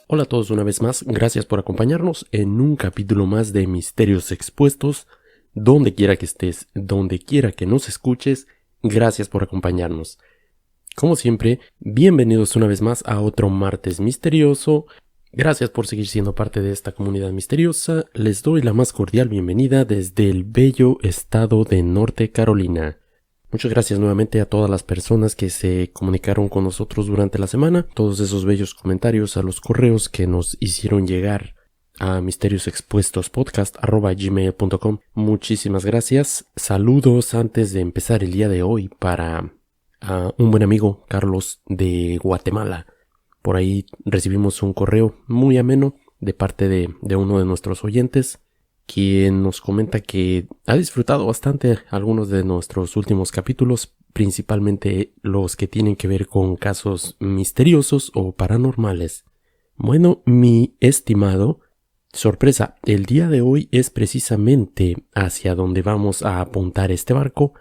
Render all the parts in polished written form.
Hola a todos una vez más, gracias por acompañarnos en un capítulo más de Misterios Expuestos. Donde quiera que estés, donde quiera que nos escuches, gracias por acompañarnos. Como siempre, bienvenidos una vez más a otro martes misterioso. Gracias por seguir siendo parte de esta comunidad misteriosa. Les doy la más cordial bienvenida desde el bello estado de Norte Carolina. Muchas gracias nuevamente a todas las personas que se comunicaron con nosotros durante la semana, todos esos bellos comentarios, a los correos que nos hicieron llegar a misteriosexpuestospodcast@gmail.com. Muchísimas gracias. Saludos antes de empezar el día de hoy para un buen amigo, Carlos de Guatemala. Por ahí recibimos un correo muy ameno de parte de uno de nuestros oyentes, quien nos comenta que ha disfrutado bastante algunos de nuestros últimos capítulos, principalmente los que tienen que ver con casos misteriosos o paranormales. Bueno, mi estimado, sorpresa, el día de hoy es precisamente hacia donde vamos a apuntar este barco.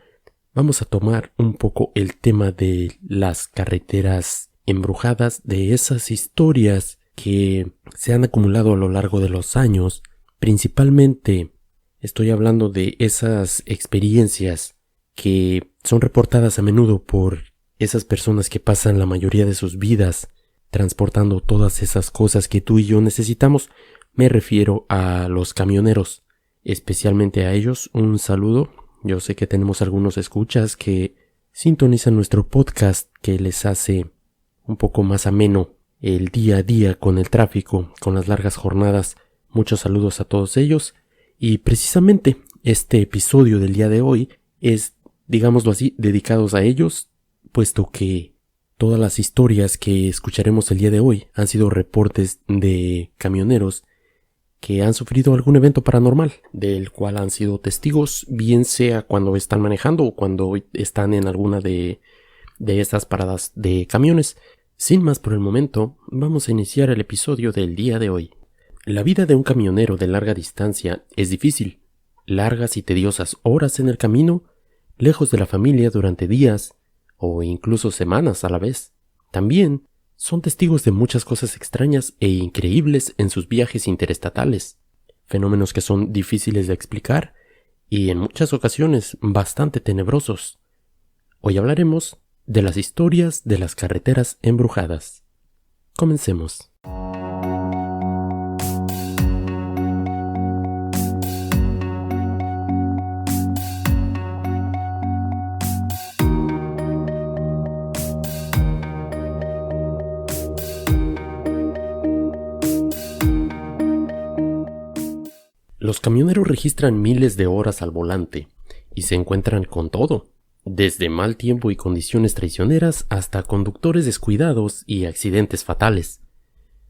Vamos a tomar un poco el tema de las carreteras embrujadas, de esas historias que se han acumulado a lo largo de los años. Principalmente estoy hablando de esas experiencias que son reportadas a menudo por esas personas que pasan la mayoría de sus vidas transportando todas esas cosas que tú y yo necesitamos. Me refiero a los camioneros, especialmente a ellos. Un saludo. Yo sé que tenemos algunos escuchas que sintonizan nuestro podcast, que les hace un poco más ameno el día a día con el tráfico, con las largas jornadas. Muchos saludos a todos ellos, y precisamente este episodio del día de hoy es, digámoslo así, dedicados a ellos, puesto que todas las historias que escucharemos el día de hoy han sido reportes de camioneros que han sufrido algún evento paranormal, del cual han sido testigos, bien sea cuando están manejando o cuando están en alguna de estas paradas de camiones. Sin más por el momento, vamos a iniciar el episodio del día de hoy. La vida de un camionero de larga distancia es difícil. Largas y tediosas horas en el camino, lejos de la familia durante días o incluso semanas a la vez. También son testigos de muchas cosas extrañas e increíbles en sus viajes interestatales, fenómenos que son difíciles de explicar y en muchas ocasiones bastante tenebrosos. Hoy hablaremos de las historias de las carreteras embrujadas. Comencemos. Los camioneros registran miles de horas al volante y se encuentran con todo, desde mal tiempo y condiciones traicioneras hasta conductores descuidados y accidentes fatales,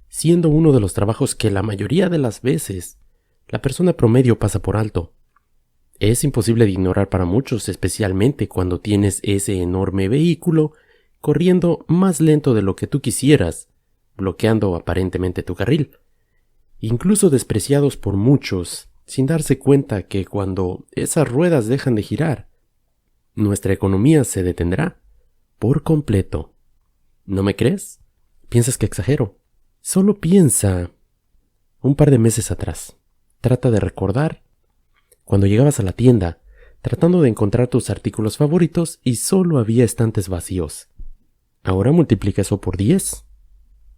siendo uno de los trabajos que la mayoría de las veces la persona promedio pasa por alto. Es imposible de ignorar para muchos, especialmente cuando tienes ese enorme vehículo corriendo más lento de lo que tú quisieras, bloqueando aparentemente tu carril. Incluso despreciados por muchos, sin darse cuenta que cuando esas ruedas dejan de girar, nuestra economía se detendrá por completo. ¿No me crees? ¿Piensas que exagero? Solo piensa un par de meses atrás. Trata de recordar cuando llegabas a la tienda, tratando de encontrar tus artículos favoritos y solo había estantes vacíos. Ahora multiplica eso por 10.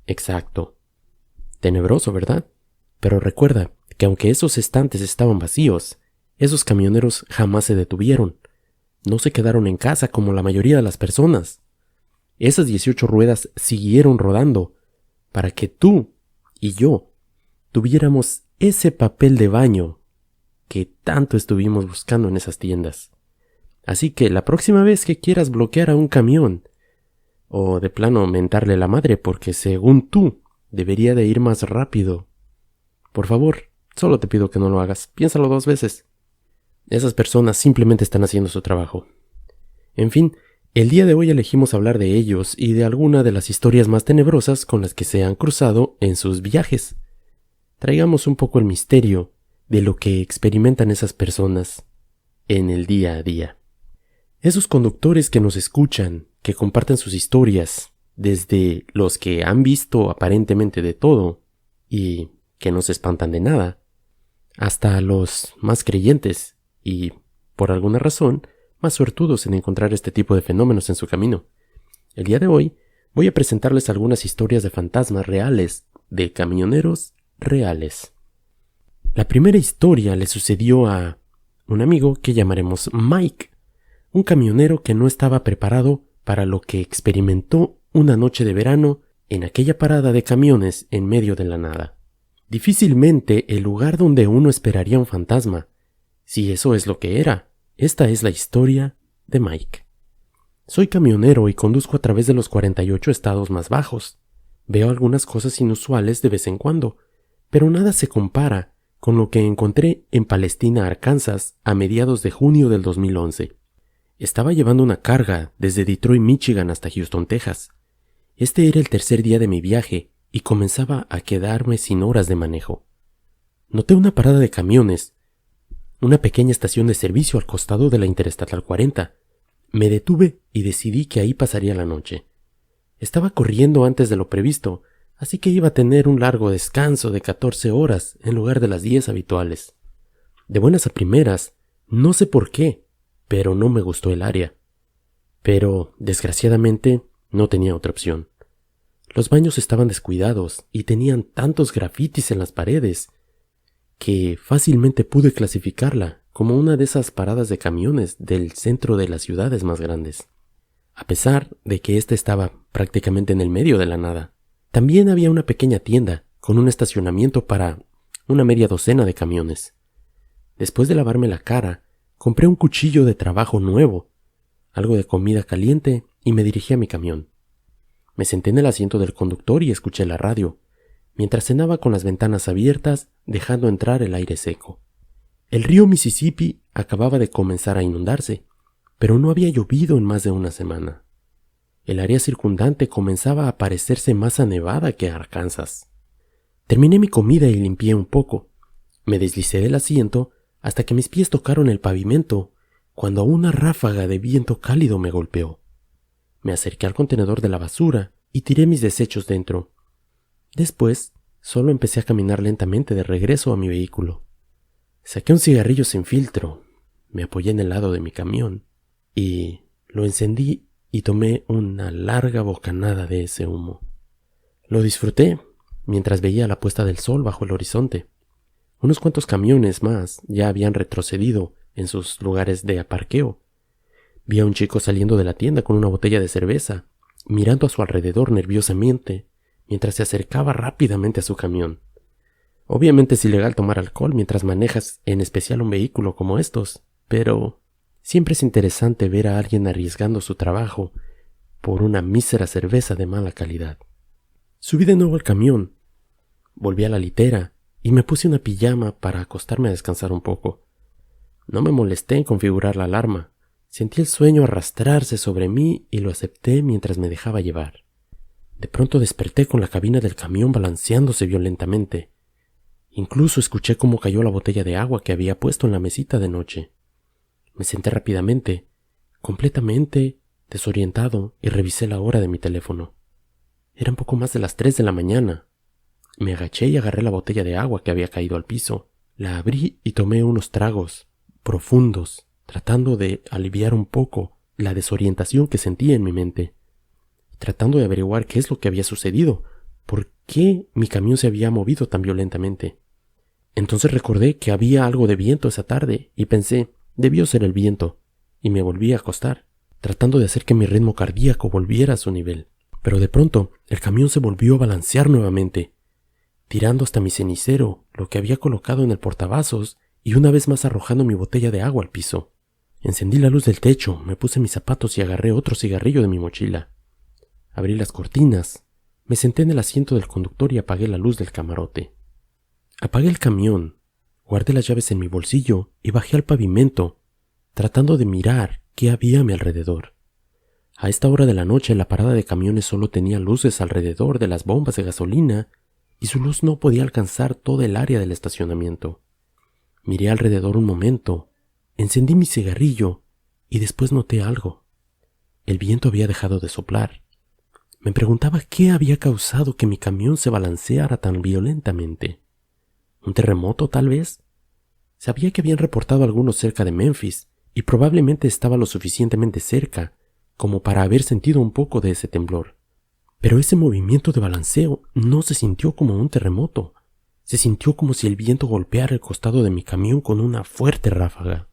Exacto. Tenebroso, ¿verdad? Pero recuerda que aunque esos estantes estaban vacíos, esos camioneros jamás se detuvieron. No se quedaron en casa como la mayoría de las personas. Esas 18 ruedas siguieron rodando para que tú y yo tuviéramos ese papel de baño que tanto estuvimos buscando en esas tiendas. Así que la próxima vez que quieras bloquear a un camión, o de plano mentarle la madre porque según tú debería de ir más rápido, por favor, solo te pido que no lo hagas. Piénsalo 2 veces. Esas personas simplemente están haciendo su trabajo. En fin, el día de hoy elegimos hablar de ellos y de alguna de las historias más tenebrosas con las que se han cruzado en sus viajes. Traigamos un poco el misterio de lo que experimentan esas personas en el día a día. Esos conductores que nos escuchan, que comparten sus historias, desde los que han visto aparentemente de todo, y que no se espantan de nada, hasta los más creyentes y, por alguna razón, más suertudos en encontrar este tipo de fenómenos en su camino. El día de hoy voy a presentarles algunas historias de fantasmas reales, de camioneros reales. La primera historia le sucedió a un amigo que llamaremos Mike, un camionero que no estaba preparado para lo que experimentó una noche de verano en aquella parada de camiones en medio de la nada. Difícilmente el lugar donde uno esperaría un fantasma, si eso es lo que era. Esta es la historia de Mike. Soy camionero y conduzco a través de los 48 estados más bajos. Veo algunas cosas inusuales de vez en cuando, pero nada se compara con lo que encontré en Palestina, Arkansas, a mediados de junio del 2011. Estaba llevando una carga desde Detroit, Michigan hasta Houston, Texas. Este era el tercer día de mi viaje y comenzaba a quedarme sin horas de manejo. Noté una parada de camiones, una pequeña estación de servicio al costado de la Interestatal 40. Me detuve y decidí que ahí pasaría la noche. Estaba corriendo antes de lo previsto, así que iba a tener un largo descanso de 14 horas en lugar de las 10 habituales. De buenas a primeras, no sé por qué, pero no me gustó el área. Pero, desgraciadamente, no tenía otra opción. Los baños estaban descuidados y tenían tantos grafitis en las paredes que fácilmente pude clasificarla como una de esas paradas de camiones del centro de las ciudades más grandes. A pesar de que ésta estaba prácticamente en el medio de la nada, también había una pequeña tienda con un estacionamiento para una media docena de camiones. Después de lavarme la cara, compré un cuchillo de trabajo nuevo, algo de comida caliente y me dirigí a mi camión. Me senté en el asiento del conductor y escuché la radio, mientras cenaba con las ventanas abiertas, dejando entrar el aire seco. El río Mississippi acababa de comenzar a inundarse, pero no había llovido en más de una semana. El área circundante comenzaba a parecerse más a Nevada que a Arkansas. Terminé mi comida y limpié un poco. Me deslicé del asiento hasta que mis pies tocaron el pavimento, cuando una ráfaga de viento cálido me golpeó. Me acerqué al contenedor de la basura y tiré mis desechos dentro. Después, solo empecé a caminar lentamente de regreso a mi vehículo. Saqué un cigarrillo sin filtro, me apoyé en el lado de mi camión y lo encendí y tomé una larga bocanada de ese humo. Lo disfruté mientras veía la puesta del sol bajo el horizonte. Unos cuantos camiones más ya habían retrocedido en sus lugares de aparqueo. Vi a un chico saliendo de la tienda con una botella de cerveza, mirando a su alrededor nerviosamente, mientras se acercaba rápidamente a su camión. Obviamente es ilegal tomar alcohol mientras manejas, en especial un vehículo como estos, pero siempre es interesante ver a alguien arriesgando su trabajo por una mísera cerveza de mala calidad. Subí de nuevo al camión, volví a la litera y me puse una pijama para acostarme a descansar un poco. No me molesté en configurar la alarma. Sentí el sueño arrastrarse sobre mí y lo acepté mientras me dejaba llevar. De pronto desperté con la cabina del camión balanceándose violentamente. Incluso escuché cómo cayó la botella de agua que había puesto en la mesita de noche. Me senté rápidamente, completamente desorientado, y revisé la hora de mi teléfono. Eran poco más de las 3 de la mañana. Me agaché y agarré la botella de agua que había caído al piso. La abrí y tomé unos tragos profundos, tratando de aliviar un poco la desorientación que sentía en mi mente, tratando de averiguar qué es lo que había sucedido, por qué mi camión se había movido tan violentamente. Entonces recordé que había algo de viento esa tarde y pensé, debió ser el viento, y me volví a acostar, tratando de hacer que mi ritmo cardíaco volviera a su nivel. Pero de pronto el camión se volvió a balancear nuevamente, tirando hasta mi cenicero, lo que había colocado en el portavasos, y una vez más arrojando mi botella de agua al piso. Encendí la luz del techo, me puse mis zapatos y agarré otro cigarrillo de mi mochila. Abrí las cortinas, me senté en el asiento del conductor y apagué la luz del camarote. Apagué el camión, guardé las llaves en mi bolsillo y bajé al pavimento, tratando de mirar qué había a mi alrededor. A esta hora de la noche la parada de camiones solo tenía luces alrededor de las bombas de gasolina y su luz no podía alcanzar toda el área del estacionamiento. Miré alrededor un momento, encendí mi cigarrillo y después noté algo. El viento había dejado de soplar. Me preguntaba qué había causado que mi camión se balanceara tan violentamente. ¿Un terremoto, tal vez? Sabía que habían reportado algunos cerca de Memphis, y probablemente estaba lo suficientemente cerca como para haber sentido un poco de ese temblor. Pero ese movimiento de balanceo no se sintió como un terremoto. Se sintió como si el viento golpeara el costado de mi camión con una fuerte ráfaga.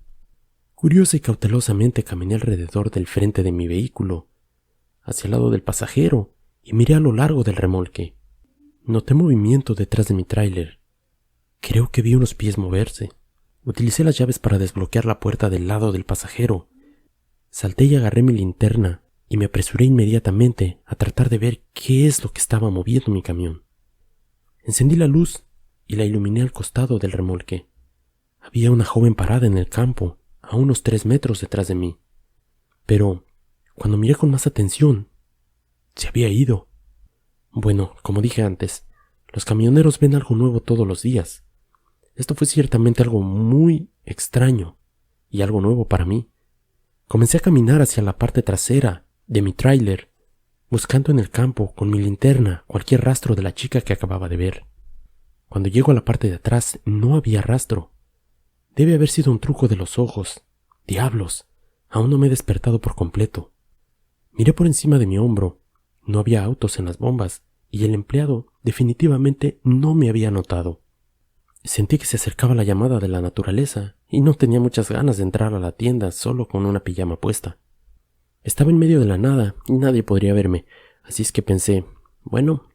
Curiosa y cautelosamente caminé alrededor del frente de mi vehículo, hacia el lado del pasajero, y miré a lo largo del remolque. Noté movimiento detrás de mi tráiler. Creo que vi unos pies moverse. Utilicé las llaves para desbloquear la puerta del lado del pasajero. Salté y agarré mi linterna y me apresuré inmediatamente a tratar de ver qué es lo que estaba moviendo mi camión. Encendí la luz y la iluminé al costado del remolque. Había una joven parada en el campo, a unos 3 metros detrás de mí. Pero, cuando miré con más atención, se había ido. Bueno, como dije antes, los camioneros ven algo nuevo todos los días. Esto fue ciertamente algo muy extraño y algo nuevo para mí. Comencé a caminar hacia la parte trasera de mi tráiler, buscando en el campo con mi linterna cualquier rastro de la chica que acababa de ver. Cuando llego a la parte de atrás no había rastro. Debe haber sido un truco de los ojos. ¡Diablos! Aún no me he despertado por completo. Miré por encima de mi hombro. No había autos en las bombas y el empleado definitivamente no me había notado. Sentí que se acercaba la llamada de la naturaleza y no tenía muchas ganas de entrar a la tienda solo con una pijama puesta. Estaba en medio de la nada y nadie podría verme, así es que pensé, bueno,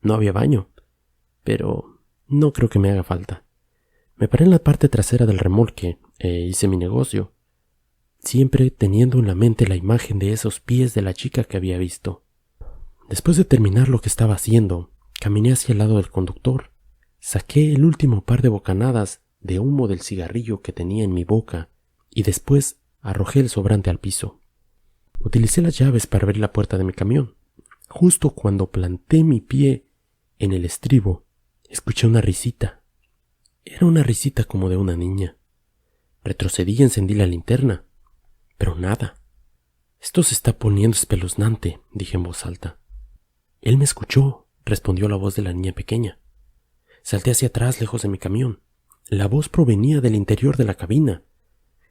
no había baño, pero no creo que me haga falta. Me paré en la parte trasera del remolque e hice mi negocio, siempre teniendo en la mente la imagen de esos pies de la chica que había visto. Después de terminar lo que estaba haciendo, caminé hacia el lado del conductor. Saqué el último par de bocanadas de humo del cigarrillo que tenía en mi boca y después arrojé el sobrante al piso. Utilicé las llaves para abrir la puerta de mi camión. Justo cuando planté mi pie en el estribo, escuché una risita. Era una risita como de una niña. Retrocedí y encendí la linterna, pero nada. Esto se está poniendo espeluznante, dije en voz alta. Él me escuchó, respondió la voz de la niña pequeña. Salté hacia atrás, lejos de mi camión. La voz provenía del interior de la cabina.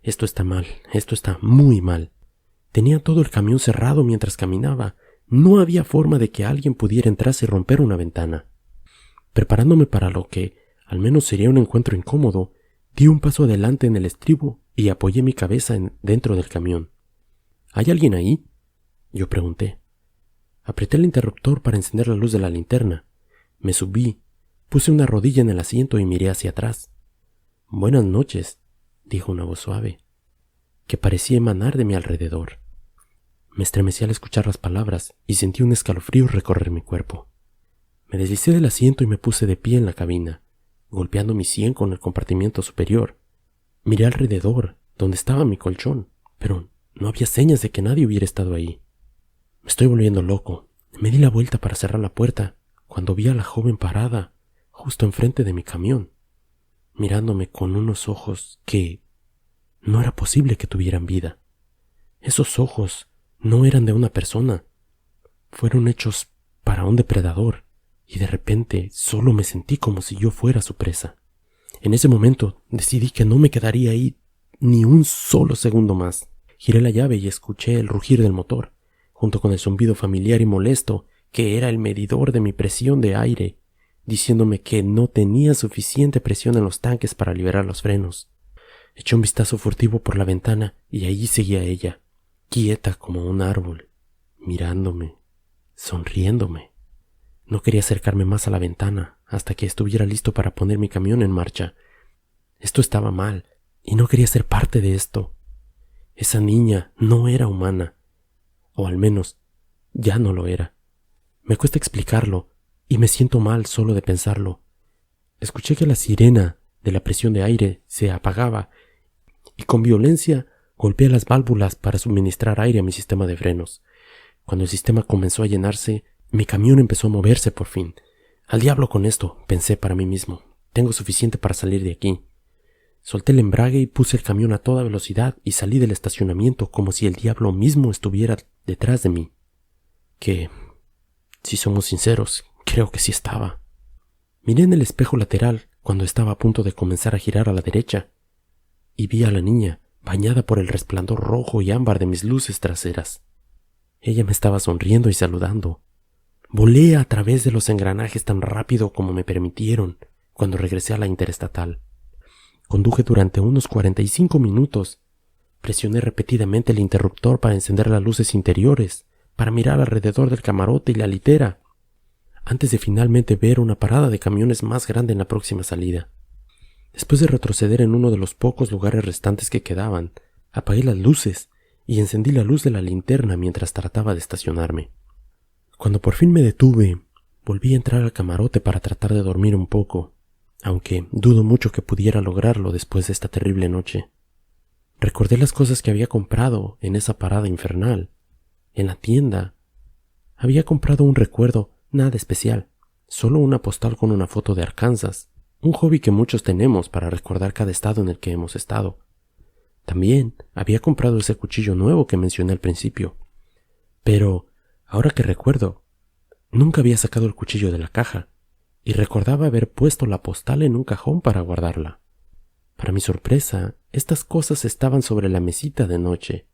Esto está mal, esto está muy mal. Tenía todo el camión cerrado mientras caminaba. No había forma de que alguien pudiera entrarse y romper una ventana. Preparándome para lo que, al menos sería un encuentro incómodo, di un paso adelante en el estribo y apoyé mi cabeza dentro del camión. ¿Hay alguien ahí?, yo pregunté. Apreté el interruptor para encender la luz de la linterna. Me subí, puse una rodilla en el asiento y miré hacia atrás. «Buenas noches», dijo una voz suave, que parecía emanar de mi alrededor. Me estremecí al escuchar las palabras y sentí un escalofrío recorrer mi cuerpo. Me deslicé del asiento y me puse de pie en la cabina, golpeando mi sien con el compartimiento superior. Miré alrededor, donde estaba mi colchón, pero no había señas de que nadie hubiera estado ahí. Me estoy volviendo loco. Me di la vuelta para cerrar la puerta, cuando vi a la joven parada, justo enfrente de mi camión, mirándome con unos ojos que no era posible que tuvieran vida. Esos ojos no eran de una persona. Fueron hechos para un depredador, y de repente solo me sentí como si yo fuera su presa. En ese momento decidí que no me quedaría ahí ni un solo segundo más. Giré la llave y escuché el rugir del motor, junto con el zumbido familiar y molesto que era el medidor de mi presión de aire, diciéndome que no tenía suficiente presión en los tanques para liberar los frenos. Eché un vistazo furtivo por la ventana y allí seguía ella, quieta como un árbol, mirándome, sonriéndome. No quería acercarme más a la ventana hasta que estuviera listo para poner mi camión en marcha. Esto estaba mal y no quería ser parte de esto. Esa niña no era humana, o al menos ya no lo era. Me cuesta explicarlo y me siento mal solo de pensarlo. Escuché que la sirena de la presión de aire se apagaba y con violencia golpeé las válvulas para suministrar aire a mi sistema de frenos. Cuando el sistema comenzó a llenarse, mi camión empezó a moverse por fin. Al diablo con esto, pensé para mí mismo. Tengo suficiente para salir de aquí. Solté el embrague y puse el camión a toda velocidad y salí del estacionamiento como si el diablo mismo estuviera detrás de mí. ¿Qué Si somos sinceros, creo que sí estaba. Miré en el espejo lateral cuando estaba a punto de comenzar a girar a la derecha y vi a la niña bañada por el resplandor rojo y ámbar de mis luces traseras. Ella me estaba sonriendo y saludando. Volé a través de los engranajes tan rápido como me permitieron cuando regresé a la interestatal. Conduje durante unos 45 minutos. Presioné repetidamente el interruptor para encender las luces interiores, para mirar alrededor del camarote y la litera, antes de finalmente ver una parada de camiones más grande en la próxima salida. Después de retroceder en uno de los pocos lugares restantes que quedaban, apagué las luces y encendí la luz de la linterna mientras trataba de estacionarme. Cuando por fin me detuve, volví a entrar al camarote para tratar de dormir un poco, aunque dudo mucho que pudiera lograrlo después de esta terrible noche. Recordé las cosas que había comprado en esa parada infernal. En la tienda había comprado un recuerdo nada especial, solo una postal con una foto de Arkansas, un hobby que muchos tenemos para recordar cada estado en el que hemos estado. También había comprado ese cuchillo nuevo que mencioné al principio. Pero, ahora que recuerdo, nunca había sacado el cuchillo de la caja, y recordaba haber puesto la postal en un cajón para guardarla. Para mi sorpresa, estas cosas estaban sobre la mesita de noche.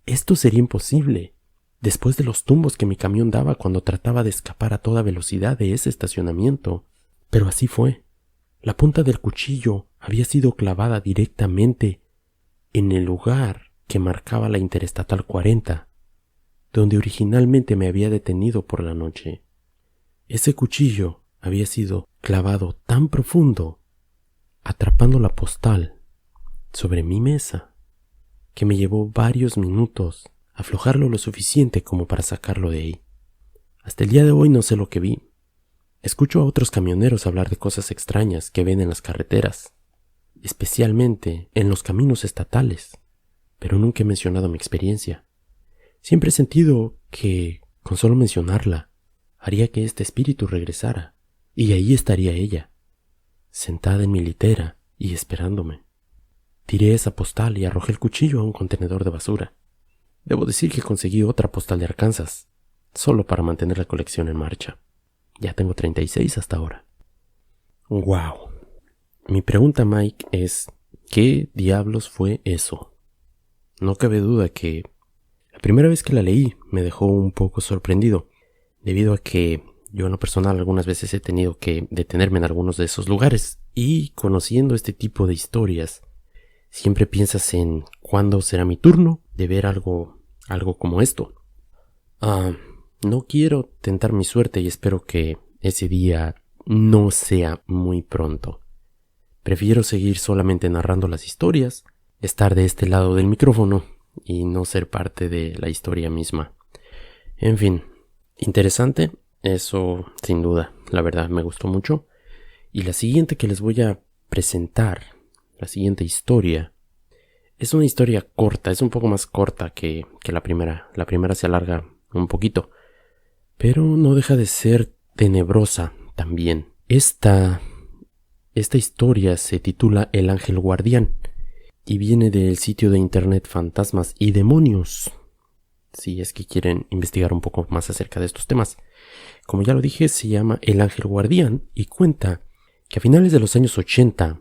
Esto sería imposible, después de los tumbos que mi camión daba cuando trataba de escapar a toda velocidad de ese estacionamiento. Pero así fue. La punta del cuchillo había sido clavada directamente en el lugar que marcaba la Interestatal 40, donde originalmente me había detenido por la noche. Ese cuchillo había sido clavado tan profundo, atrapando la postal sobre mi mesa, que me llevó varios minutos aflojarlo lo suficiente como para sacarlo de ahí. Hasta el día de hoy no sé lo que vi. Escucho a otros camioneros hablar de cosas extrañas que ven en las carreteras, especialmente en los caminos estatales, pero nunca he mencionado mi experiencia. Siempre he sentido que, con solo mencionarla, haría que este espíritu regresara, y ahí estaría ella, sentada en mi litera y esperándome. Tiré esa postal y arrojé el cuchillo a un contenedor de basura. Debo decir que conseguí otra postal de Arkansas, solo para mantener la colección en marcha. Ya tengo 36 hasta ahora. ¡Wow! Mi pregunta, Mike, es ¿qué diablos fue eso? No cabe duda que la primera vez que la leí me dejó un poco sorprendido, debido a que yo en lo personal algunas veces he tenido que detenerme en algunos de esos lugares, y conociendo este tipo de historias, siempre piensas en cuándo será mi turno de ver algo como esto. No quiero tentar mi suerte y espero que ese día no sea muy pronto. Prefiero seguir solamente narrando las historias, estar de este lado del micrófono y no ser parte de la historia misma. En fin, interesante, eso sin duda, la verdad me gustó mucho. Y la siguiente que les voy a presentar, la siguiente historia, es una historia corta, es un poco más corta que la primera. La primera se alarga un poquito, pero no deja de ser tenebrosa también. Esta historia se titula El Ángel Guardián y viene del sitio de internet Fantasmas y Demonios, si es que quieren investigar un poco más acerca de estos temas. Como ya lo dije, se llama El Ángel Guardián y cuenta que a finales de los años 80,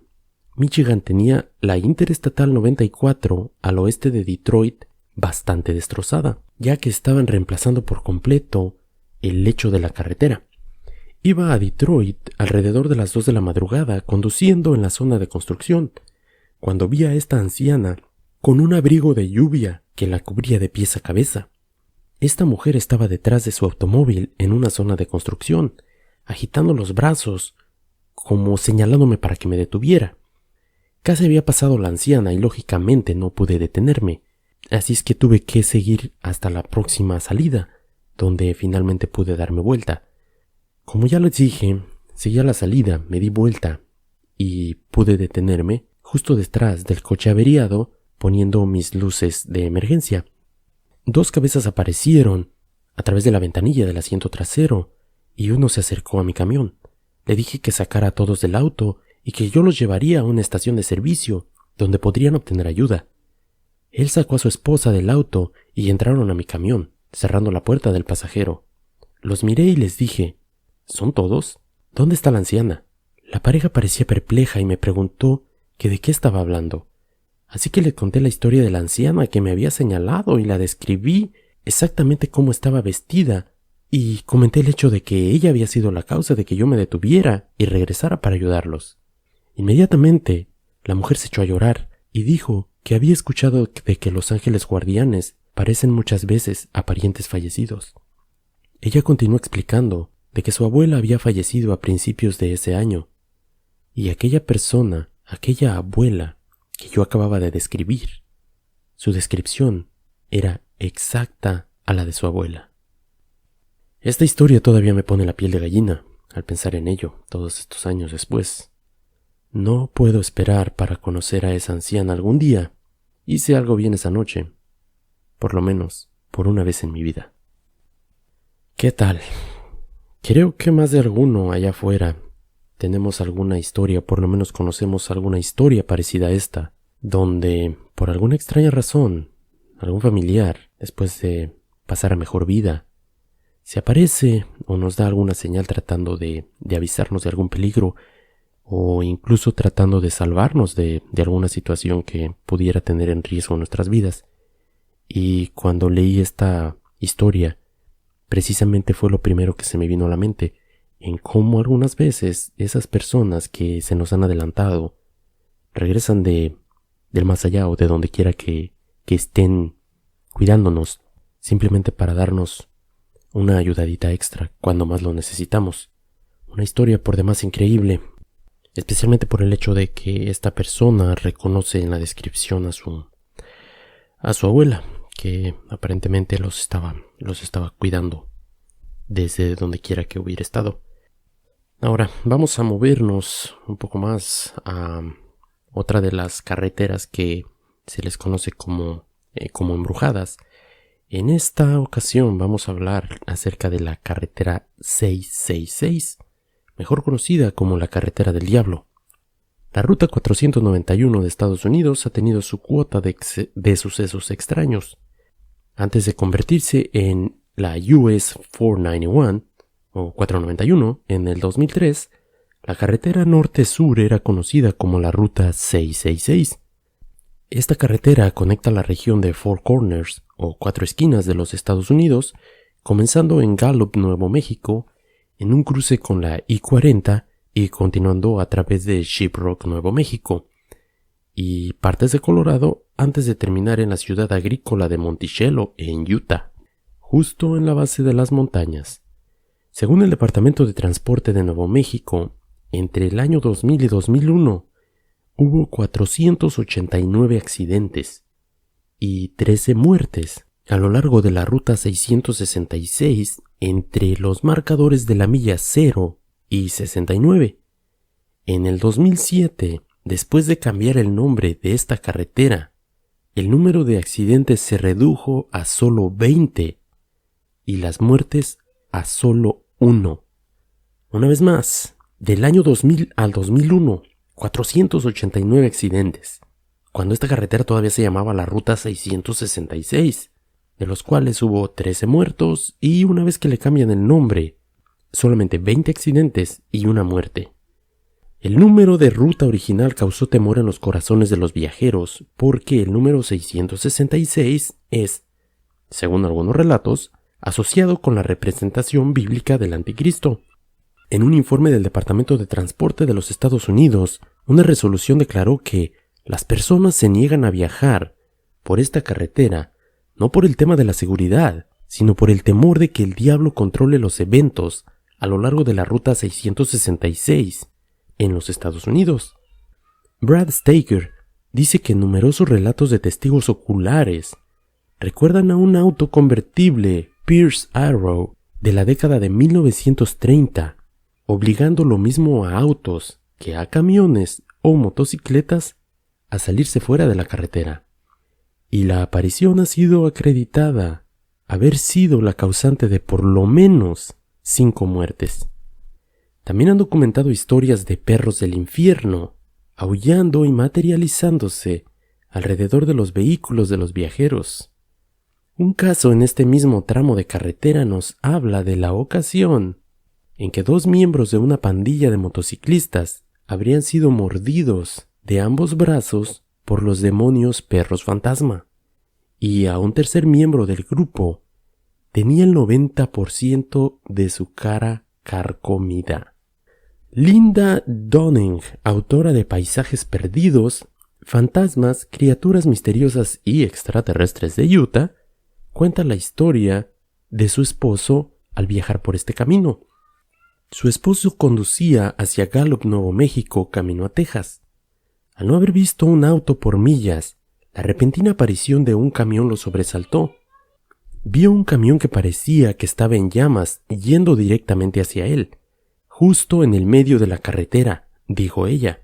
Michigan tenía la Interestatal 94 al oeste de Detroit bastante destrozada, ya que estaban reemplazando por completo el lecho de la carretera. Iba a Detroit alrededor de las 2 de la madrugada conduciendo en la zona de construcción, cuando vi a esta anciana con un abrigo de lluvia que la cubría de pies a cabeza. Esta mujer estaba detrás de su automóvil en una zona de construcción, agitando los brazos como señalándome para que me detuviera. Casi había pasado la anciana y lógicamente no pude detenerme, así es que tuve que seguir hasta la próxima salida, donde finalmente pude darme vuelta. Como ya les dije, seguí a la salida, me di vuelta y pude detenerme justo detrás del coche averiado, poniendo mis luces de emergencia. 2 cabezas aparecieron a través de la ventanilla del asiento trasero y uno se acercó a mi camión. Le dije que sacara a todos del auto y que yo los llevaría a una estación de servicio donde podrían obtener ayuda. Él sacó a su esposa del auto y entraron a mi camión, cerrando la puerta del pasajero. Los miré y les dije: ¿son todos? ¿Dónde está la anciana? La pareja parecía perpleja y me preguntó que de qué estaba hablando. Así que le conté la historia de la anciana que me había señalado y la describí exactamente cómo estaba vestida, y comenté el hecho de que ella había sido la causa de que yo me detuviera y regresara para ayudarlos. Inmediatamente, la mujer se echó a llorar y dijo que había escuchado de que los ángeles guardianes parecen muchas veces a parientes fallecidos. Ella continuó explicando de que su abuela había fallecido a principios de ese año, y aquella persona, aquella abuela que yo acababa de describir, su descripción era exacta a la de su abuela. Esta historia todavía me pone la piel de gallina al pensar en ello todos estos años después. No puedo esperar para conocer a esa anciana algún día. Hice algo bien esa noche, por lo menos por una vez en mi vida. ¿Qué tal? Creo que más de alguno allá afuera tenemos alguna historia, por lo menos conocemos alguna historia parecida a esta, donde, por alguna extraña razón, algún familiar, después de pasar a mejor vida, se aparece o nos da alguna señal tratando de avisarnos de algún peligro, o incluso tratando de salvarnos de alguna situación que pudiera tener en riesgo nuestras vidas. Y cuando leí esta historia, precisamente fue lo primero que se me vino a la mente, en cómo algunas veces esas personas que se nos han adelantado regresan del más allá o de donde quiera que estén cuidándonos, simplemente para darnos una ayudadita extra cuando más lo necesitamos. Una historia por demás increíble, especialmente por el hecho de que esta persona reconoce en la descripción a su abuela, que aparentemente los estaba cuidando desde donde quiera que hubiera estado. Ahora, vamos a movernos un poco más a otra de las carreteras que se les conoce como embrujadas. En esta ocasión vamos a hablar acerca de la carretera 666, mejor conocida como la carretera del diablo. La ruta 491 de Estados Unidos ha tenido su cuota de sucesos extraños. Antes de convertirse en la US 491 o 491 en el 2003, la carretera norte-sur era conocida como la ruta 666. Esta carretera conecta la región de Four Corners o Cuatro Esquinas de los Estados Unidos, comenzando en Gallup, Nuevo México, en un cruce con la I-40 y continuando a través de Shiprock, Nuevo México, y partes de Colorado antes de terminar en la ciudad agrícola de Monticello, en Utah, justo en la base de las montañas. Según el Departamento de Transporte de Nuevo México, entre el año 2000 y 2001, hubo 489 accidentes y 13 muertes a lo largo de la ruta 666 entre los marcadores de la milla 0 y 69. En el 2007, después de cambiar el nombre de esta carretera, el número de accidentes se redujo a solo 20 y las muertes a solo 1. Una vez más, del año 2000 al 2001, 489 accidentes, cuando esta carretera todavía se llamaba la Ruta 666, de los cuales hubo 13 muertos y una vez que le cambian el nombre, solamente 20 accidentes y una muerte. El número de ruta original causó temor en los corazones de los viajeros porque el número 666 es, según algunos relatos, asociado con la representación bíblica del anticristo. En un informe del Departamento de Transporte de los Estados Unidos, una resolución declaró que las personas se niegan a viajar por esta carretera no por el tema de la seguridad, sino por el temor de que el diablo controle los eventos a lo largo de la ruta 666 en los Estados Unidos. Brad Staker dice que numerosos relatos de testigos oculares recuerdan a un auto convertible Pierce Arrow de la década de 1930, obligando lo mismo a autos que a camiones o motocicletas a salirse fuera de la carretera. Y la aparición ha sido acreditada haber sido la causante de por lo menos 5 muertes. También han documentado historias de perros del infierno, aullando y materializándose alrededor de los vehículos de los viajeros. Un caso en este mismo tramo de carretera nos habla de la ocasión en que 2 miembros de una pandilla de motociclistas habrían sido mordidos de ambos brazos por los demonios perros fantasma, y a un tercer miembro del grupo tenía el 90% de su cara carcomida. Linda Dunning, autora de Paisajes Perdidos, Fantasmas, Criaturas Misteriosas y Extraterrestres de Utah, cuenta la historia de su esposo al viajar por este camino. Su esposo conducía hacia Gallup, Nuevo México, camino a Texas. Al no haber visto un auto por millas, la repentina aparición de un camión lo sobresaltó. Vio un camión que parecía que estaba en llamas yendo directamente hacia él, justo en el medio de la carretera, dijo ella.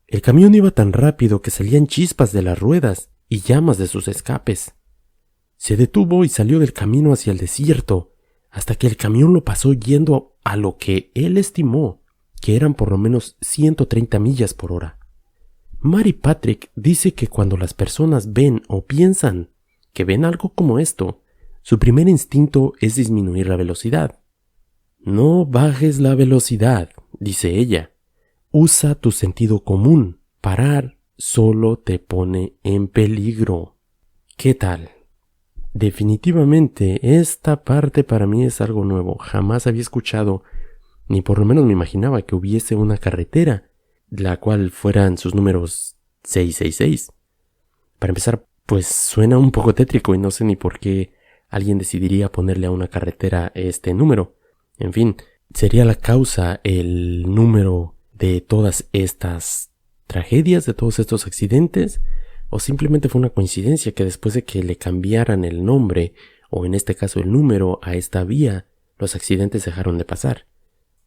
El camión iba tan rápido que salían chispas de las ruedas y llamas de sus escapes. Se detuvo y salió del camino hacia el desierto, hasta que el camión lo pasó yendo a lo que él estimó que eran por lo menos 130 millas por hora. Mary Patrick dice que cuando las personas ven o piensan que ven algo como esto, su primer instinto es disminuir la velocidad. No bajes la velocidad, dice ella. Usa tu sentido común. Parar solo te pone en peligro. ¿Qué tal? Definitivamente, esta parte para mí es algo nuevo. Jamás había escuchado, ni por lo menos me imaginaba que hubiese una carretera, la cual fueran sus números 666. Para empezar, pues suena un poco tétrico y no sé ni por qué alguien decidiría ponerle a una carretera este número. En fin, ¿sería la causa el número de todas estas tragedias, de todos estos accidentes? ¿O simplemente fue una coincidencia que después de que le cambiaran el nombre, o en este caso el número, a esta vía, los accidentes dejaron de pasar?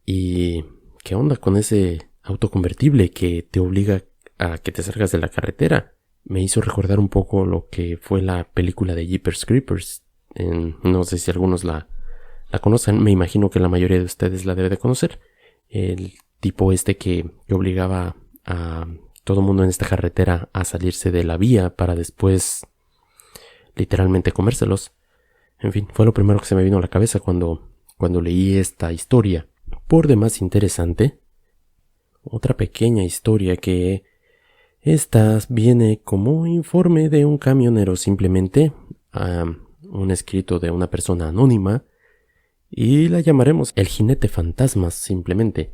¿Y qué onda con ese auto convertible que te obliga a que te salgas de la carretera? Me hizo recordar un poco lo que fue la película de Jeepers Creepers. No sé si algunos la conocen, me imagino que la mayoría de ustedes la debe de conocer. El tipo que obligaba a todo el mundo en esta carretera a salirse de la vía para después literalmente comérselos. En fin, fue lo primero que se me vino a la cabeza cuando leí esta historia. Por demás interesante, otra pequeña historia que esta viene como informe de un camionero, simplemente un escrito de una persona anónima, y la llamaremos el jinete fantasmas simplemente.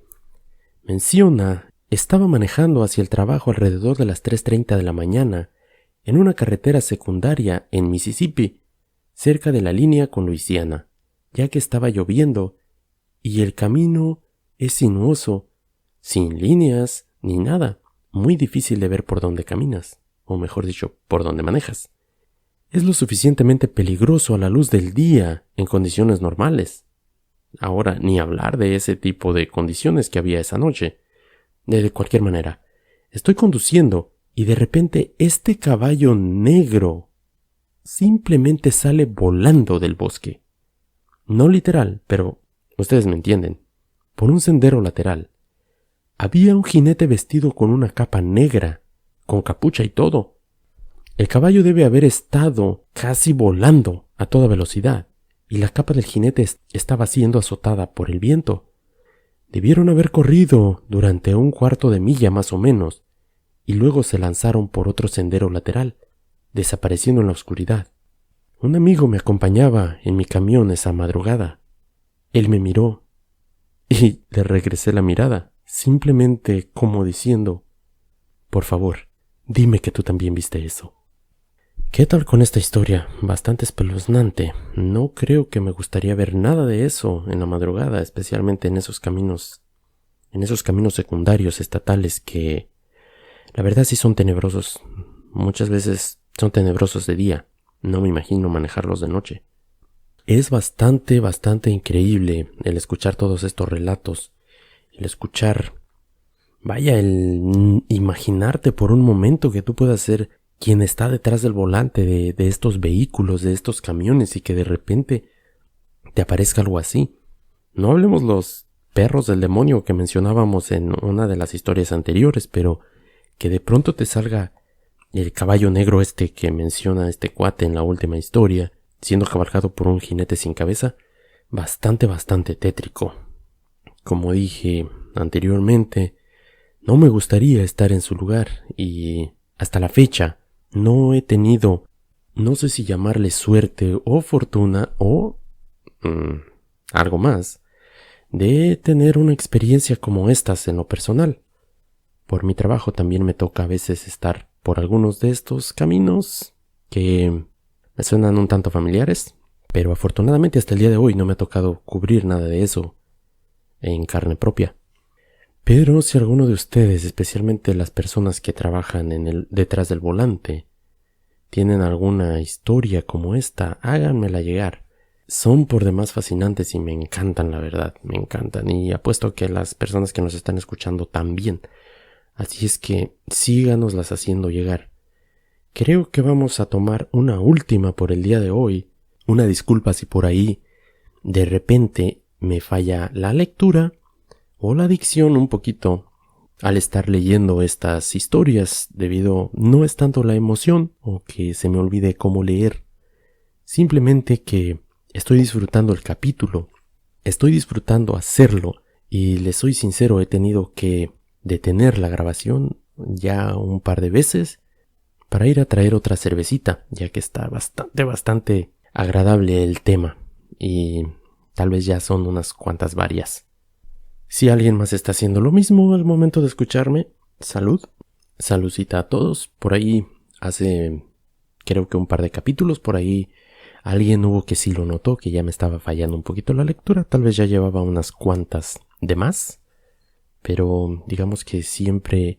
Menciona: estaba manejando hacia el trabajo alrededor de las 3:30 de la mañana en una carretera secundaria en Mississippi, cerca de la línea con Luisiana, ya que estaba lloviendo y el camino es sinuoso, sin líneas ni nada, muy difícil de ver por dónde caminas, o mejor dicho, por dónde manejas. Es lo suficientemente peligroso a la luz del día en condiciones normales. Ahora, ni hablar de ese tipo de condiciones que había esa noche. De cualquier manera, estoy conduciendo y de repente este caballo negro simplemente sale volando del bosque. No literal, pero ustedes me entienden. Por un sendero lateral. Había un jinete vestido con una capa negra, con capucha y todo. El caballo debe haber estado casi volando a toda velocidad, y la capa del jinete estaba siendo azotada por el viento. Debieron haber corrido durante 1/4 de milla más o menos, y luego se lanzaron por otro sendero lateral, desapareciendo en la oscuridad. Un amigo me acompañaba en mi camión esa madrugada. Él me miró, y le regresé la mirada, simplemente como diciendo: por favor, dime que tú también viste eso. ¿Qué tal con esta historia? Bastante espeluznante. No creo que me gustaría ver nada de eso en la madrugada, especialmente en esos caminos secundarios estatales que, la verdad, sí son tenebrosos. Muchas veces son tenebrosos de día. No me imagino manejarlos de noche. Es bastante increíble el escuchar todos estos relatos. El escuchar, el imaginarte por un momento que tú puedas ser quien está detrás del volante de estos vehículos, de estos camiones, y que de repente te aparezca algo así. No hablemos los perros del demonio que mencionábamos en una de las historias anteriores, pero que de pronto te salga el caballo negro que menciona este cuate en la última historia, siendo cabalgado por un jinete sin cabeza, bastante tétrico. Como dije anteriormente, no me gustaría estar en su lugar y hasta la fecha no he tenido, no sé si llamarle suerte o fortuna o algo más, de tener una experiencia como estas en lo personal. Por mi trabajo también me toca a veces estar por algunos de estos caminos que me suenan un tanto familiares, pero afortunadamente hasta el día de hoy no me ha tocado cubrir nada de eso en carne propia. Pero si alguno de ustedes, especialmente las personas que trabajan detrás del volante, tienen alguna historia como esta, háganmela llegar. Son por demás fascinantes y me encantan, la verdad, me encantan. Y apuesto que las personas que nos están escuchando también. Así es que síganoslas haciendo llegar. Creo que vamos a tomar una última por el día de hoy. Una disculpa si por ahí de repente me falla la lectura o la dicción un poquito al estar leyendo estas historias, debido no es tanto la emoción o que se me olvide cómo leer, simplemente que estoy disfrutando el capítulo, estoy disfrutando hacerlo y les soy sincero, he tenido que detener la grabación ya un par de veces para ir a traer otra cervecita, ya que está bastante agradable el tema y tal vez ya son unas cuantas varias. Si alguien más está haciendo lo mismo al momento de escucharme, salud. Saludcita a todos. Por ahí hace creo que un par de capítulos, por ahí alguien hubo que sí lo notó, que ya me estaba fallando un poquito la lectura. Tal vez ya llevaba unas cuantas de más. Pero digamos que siempre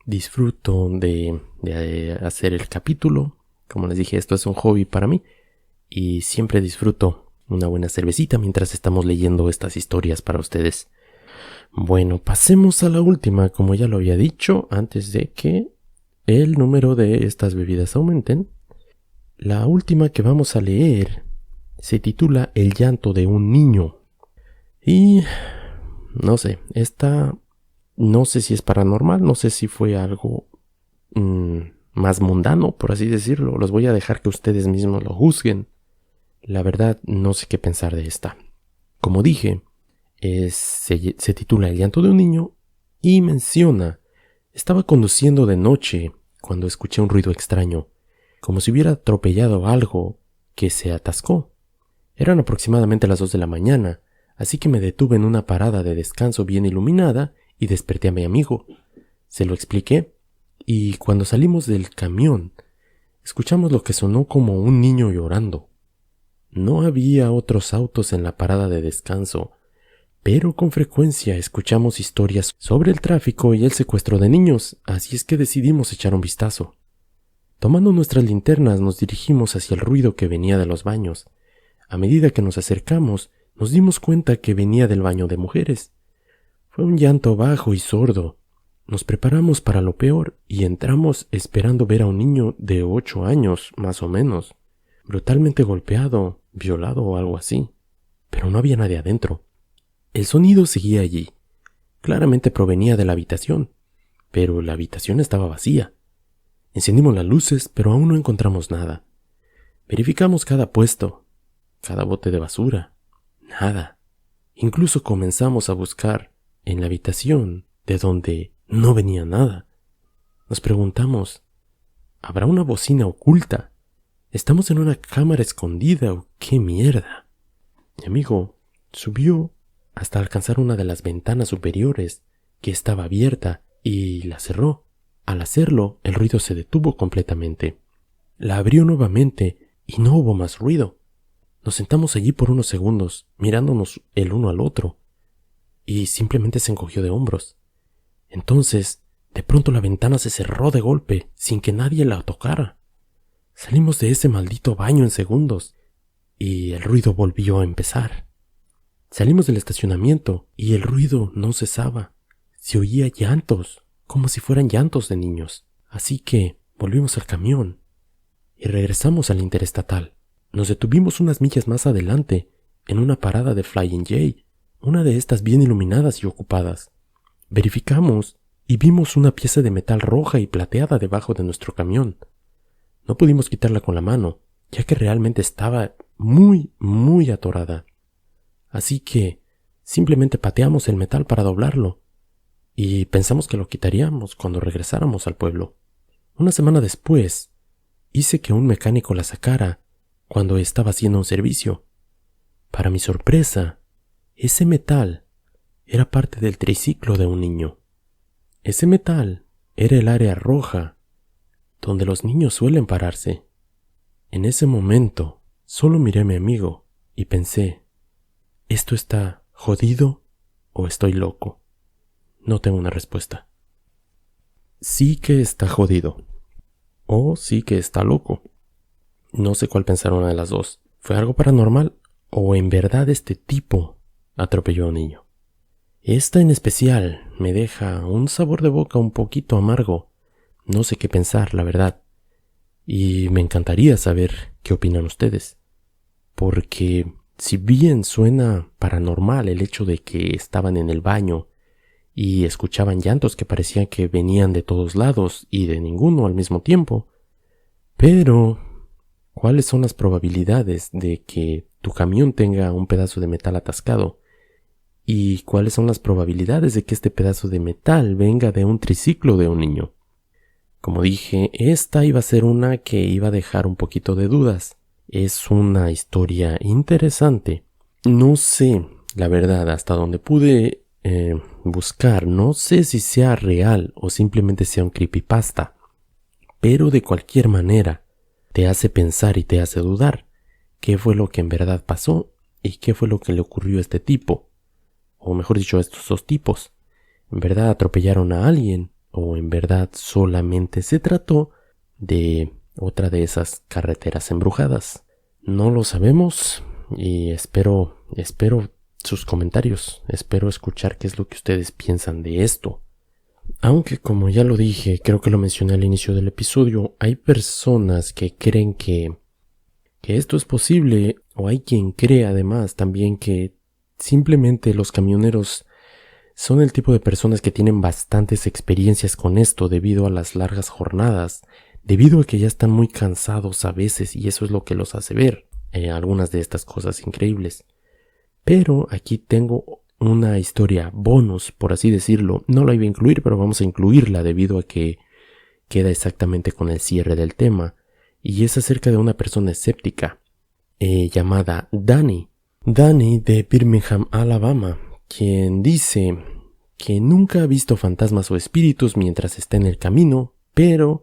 disfruto de hacer el capítulo. Como les dije, esto es un hobby para mí. Y siempre disfruto una buena cervecita mientras estamos leyendo estas historias para ustedes. Bueno, pasemos a la última, como ya lo había dicho, antes de que el número de estas bebidas aumenten. La última que vamos a leer se titula El llanto de un niño. Y no sé, no sé si es paranormal, no sé si fue algo más mundano, por así decirlo. Los voy a dejar que ustedes mismos lo juzguen. La verdad, no sé qué pensar de esta. Como dije, se titula El llanto de un niño y menciona: estaba conduciendo de noche cuando escuché un ruido extraño, como si hubiera atropellado algo que se atascó. Eran aproximadamente las 2 de la mañana, así que me detuve en una parada de descanso bien iluminada y desperté a mi amigo. Se lo expliqué y cuando salimos del camión escuchamos lo que sonó como un niño llorando. No había otros autos en la parada de descanso, pero con frecuencia escuchamos historias sobre el tráfico y el secuestro de niños, así es que decidimos echar un vistazo. Tomando nuestras linternas nos dirigimos hacia el ruido que venía de los baños. A medida que nos acercamos, nos dimos cuenta que venía del baño de mujeres. Fue un llanto bajo y sordo. Nos preparamos para lo peor y entramos esperando ver a un niño de 8 años, más o menos, brutalmente golpeado, violado o algo así. Pero no había nadie adentro. El sonido seguía allí. Claramente provenía de la habitación, pero la habitación estaba vacía. Encendimos las luces, pero aún no encontramos nada. Verificamos cada puesto, cada bote de basura. Nada. Incluso comenzamos a buscar en la habitación de donde no venía nada. Nos preguntamos, ¿habrá una bocina oculta? ¿Estamos en una cámara escondida o qué mierda? Mi amigo subió hasta alcanzar una de las ventanas superiores, que estaba abierta, y la cerró. Al hacerlo, el ruido se detuvo completamente. La abrió nuevamente y no hubo más ruido. Nos sentamos allí por unos segundos, mirándonos el uno al otro, y simplemente se encogió de hombros. Entonces, de pronto la ventana se cerró de golpe, sin que nadie la tocara. Salimos de ese maldito baño en segundos, y el ruido volvió a empezar. Salimos del estacionamiento y el ruido no cesaba. Se oía llantos, como si fueran llantos de niños. Así que volvimos al camión y regresamos al interestatal. Nos detuvimos unas millas más adelante, en una parada de Flying J, una de estas bien iluminadas y ocupadas. Verificamos y vimos una pieza de metal roja y plateada debajo de nuestro camión. No pudimos quitarla con la mano, ya que realmente estaba muy, muy atorada. Así que simplemente pateamos el metal para doblarlo y pensamos que lo quitaríamos cuando regresáramos al pueblo. Una semana después, hice que un mecánico la sacara cuando estaba haciendo un servicio. Para mi sorpresa, ese metal era parte del triciclo de un niño. Ese metal era el área roja, donde los niños suelen pararse. En ese momento, solo miré a mi amigo y pensé, ¿esto está jodido o estoy loco? No tengo una respuesta. Sí que está jodido. O sí que está loco. No sé cuál pensar una de las dos. ¿Fue algo paranormal o en verdad este tipo atropelló a un niño? Esta en especial me deja un sabor de boca un poquito amargo. No sé qué pensar, la verdad. Y me encantaría saber qué opinan ustedes. Porque si bien suena paranormal el hecho de que estaban en el baño y escuchaban llantos que parecían que venían de todos lados y de ninguno al mismo tiempo, pero ¿cuáles son las probabilidades de que tu camión tenga un pedazo de metal atascado? ¿Y cuáles son las probabilidades de que este pedazo de metal venga de un triciclo de un niño? Como dije, esta iba a ser una que iba a dejar un poquito de dudas. Es una historia interesante. No sé, la verdad, hasta donde pude buscar, no sé si sea real o simplemente sea un creepypasta. Pero de cualquier manera, te hace pensar y te hace dudar qué fue lo que en verdad pasó y qué fue lo que le ocurrió a este tipo. O mejor dicho, a estos dos tipos. ¿En verdad atropellaron a alguien? ¿O en verdad solamente se trató de otra de esas carreteras embrujadas? No lo sabemos y espero sus comentarios. Espero escuchar qué es lo que ustedes piensan de esto. Aunque como ya lo dije, creo que lo mencioné al inicio del episodio, hay personas que creen que esto es posible, o hay quien cree además también que simplemente los camioneros son el tipo de personas que tienen bastantes experiencias con esto debido a las largas jornadas, debido a que ya están muy cansados a veces y eso es lo que los hace ver algunas de estas cosas increíbles. Pero aquí tengo una historia bonus, por así decirlo. No la iba a incluir, pero vamos a incluirla debido a que queda exactamente con el cierre del tema. Y es acerca de una persona escéptica llamada Danny. Danny de Birmingham, Alabama, quien dice que nunca ha visto fantasmas o espíritus mientras está en el camino, pero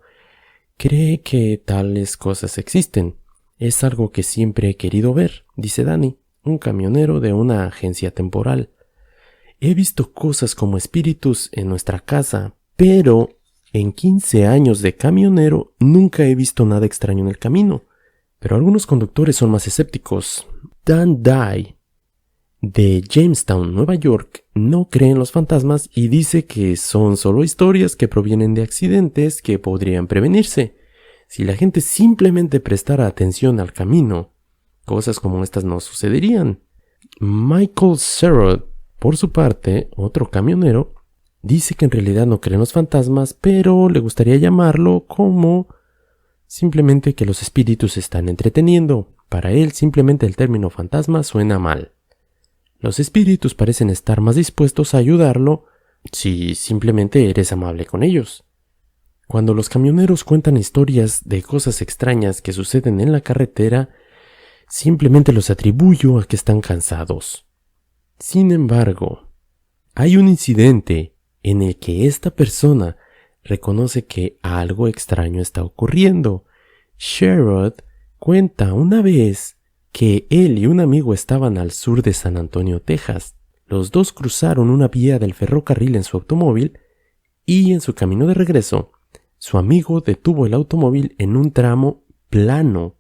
cree que tales cosas existen. Es algo que siempre he querido ver, dice Danny, un camionero de una agencia temporal. He visto cosas como espíritus en nuestra casa, pero en 15 años de camionero nunca he visto nada extraño en el camino. Pero algunos conductores son más escépticos. Dan Dye, de Jamestown, Nueva York, no cree en los fantasmas y dice que son solo historias que provienen de accidentes que podrían prevenirse. Si la gente simplemente prestara atención al camino, cosas como estas no sucederían. Michael Sherrod, por su parte, otro camionero, dice que en realidad no cree en los fantasmas, pero le gustaría llamarlo como simplemente que los espíritus se están entreteniendo. Para él, simplemente el término fantasma suena mal. Los espíritus parecen estar más dispuestos a ayudarlo si simplemente eres amable con ellos. Cuando los camioneros cuentan historias de cosas extrañas que suceden en la carretera, simplemente los atribuyo a que están cansados. Sin embargo, hay un incidente en el que esta persona reconoce que algo extraño está ocurriendo. Sherrod cuenta una vez que él y un amigo estaban al sur de San Antonio, Texas. Los dos cruzaron una vía del ferrocarril en su automóvil y en su camino de regreso, su amigo detuvo el automóvil en un tramo plano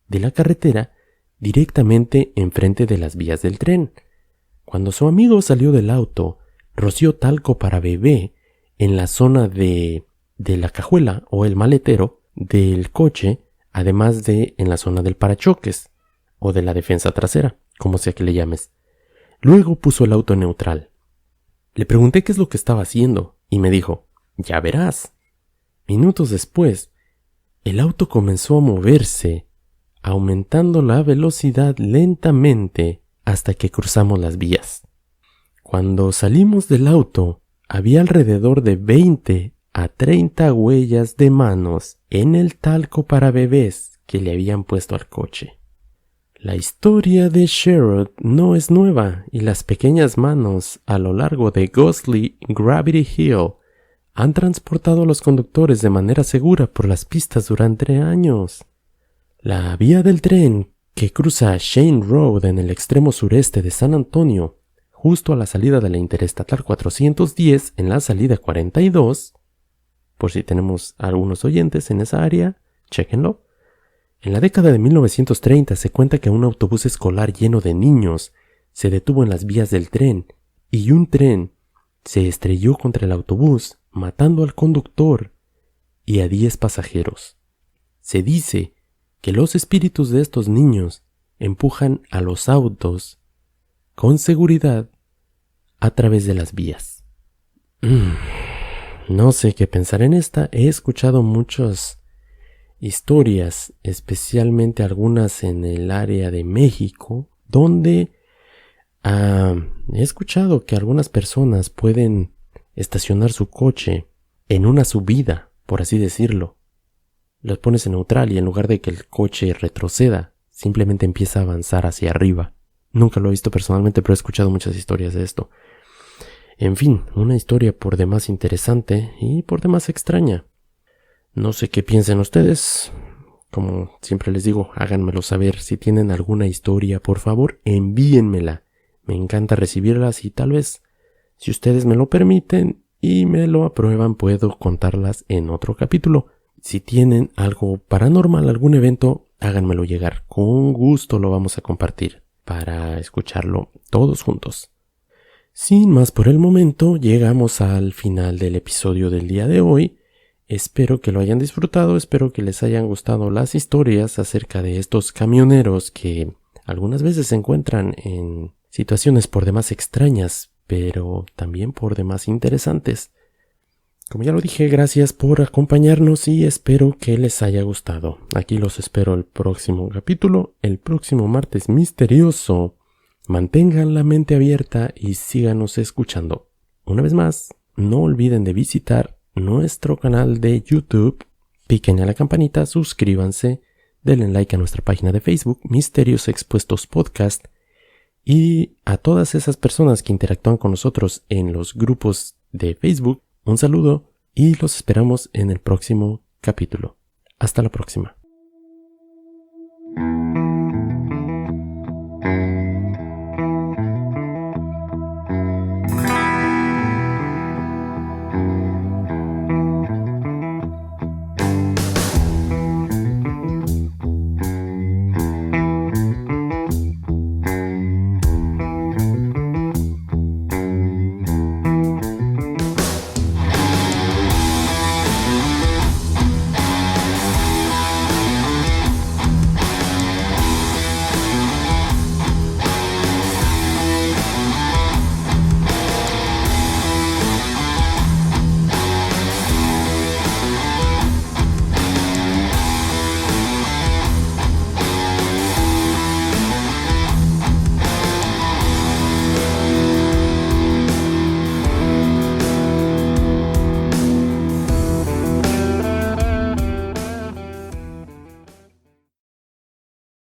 de la carretera directamente enfrente de las vías del tren. Cuando su amigo salió del auto, roció talco para bebé en la zona de la cajuela o el maletero del coche, además de en la zona del parachoques o de la defensa trasera, como sea que le llames. Luego puso el auto en neutral. Le pregunté qué es lo que estaba haciendo y me dijo, ya verás. Minutos después, el auto comenzó a moverse aumentando la velocidad lentamente hasta que cruzamos las vías. Cuando salimos del auto, había alrededor de 20 a 30 huellas de manos en el talco para bebés que le habían puesto al coche. La historia de Sherrod no es nueva y las pequeñas manos a lo largo de Ghostly Gravity Hill han transportado a los conductores de manera segura por las pistas durante años. La vía del tren que cruza Shane Road en el extremo sureste de San Antonio, justo a la salida de la Interestatal 410 en la salida 42, por si tenemos algunos oyentes en esa área, chéquenlo. En la década de 1930 se cuenta que un autobús escolar lleno de niños se detuvo en las vías del tren y un tren se estrelló contra el autobús, matando al conductor y a 10 pasajeros. Se dice que los espíritus de estos niños empujan a los autos con seguridad a través de las vías. No sé qué pensar en esta. He escuchado muchas historias, especialmente algunas en el área de México, donde he escuchado que algunas personas pueden estacionar su coche en una subida, por así decirlo. Los pones en neutral y en lugar de que el coche retroceda, simplemente empieza a avanzar hacia arriba. Nunca lo he visto personalmente, pero he escuchado muchas historias de esto. En fin, una historia por demás interesante y por demás extraña. No sé qué piensen ustedes. Como siempre les digo, háganmelo saber. Si tienen alguna historia, por favor, envíenmela. Me encanta recibirlas y tal vez, si ustedes me lo permiten y me lo aprueban, puedo contarlas en otro capítulo. Si tienen algo paranormal, algún evento, háganmelo llegar. Con gusto lo vamos a compartir para escucharlo todos juntos. Sin más por el momento, llegamos al final del episodio del día de hoy. Espero que lo hayan disfrutado, espero que les hayan gustado las historias acerca de estos camioneros que algunas veces se encuentran en situaciones por demás extrañas, pero también por demás interesantes. Como ya lo dije, gracias por acompañarnos y espero que les haya gustado. Aquí los espero el próximo capítulo, el próximo martes misterioso. Mantengan la mente abierta y síganos escuchando. Una vez más, no olviden de visitar nuestro canal de YouTube, piquen a la campanita, suscríbanse, denle like a nuestra página de Facebook, Misterios Expuestos Podcast, y a todas esas personas que interactúan con nosotros en los grupos de Facebook, un saludo y los esperamos en el próximo capítulo. Hasta la próxima.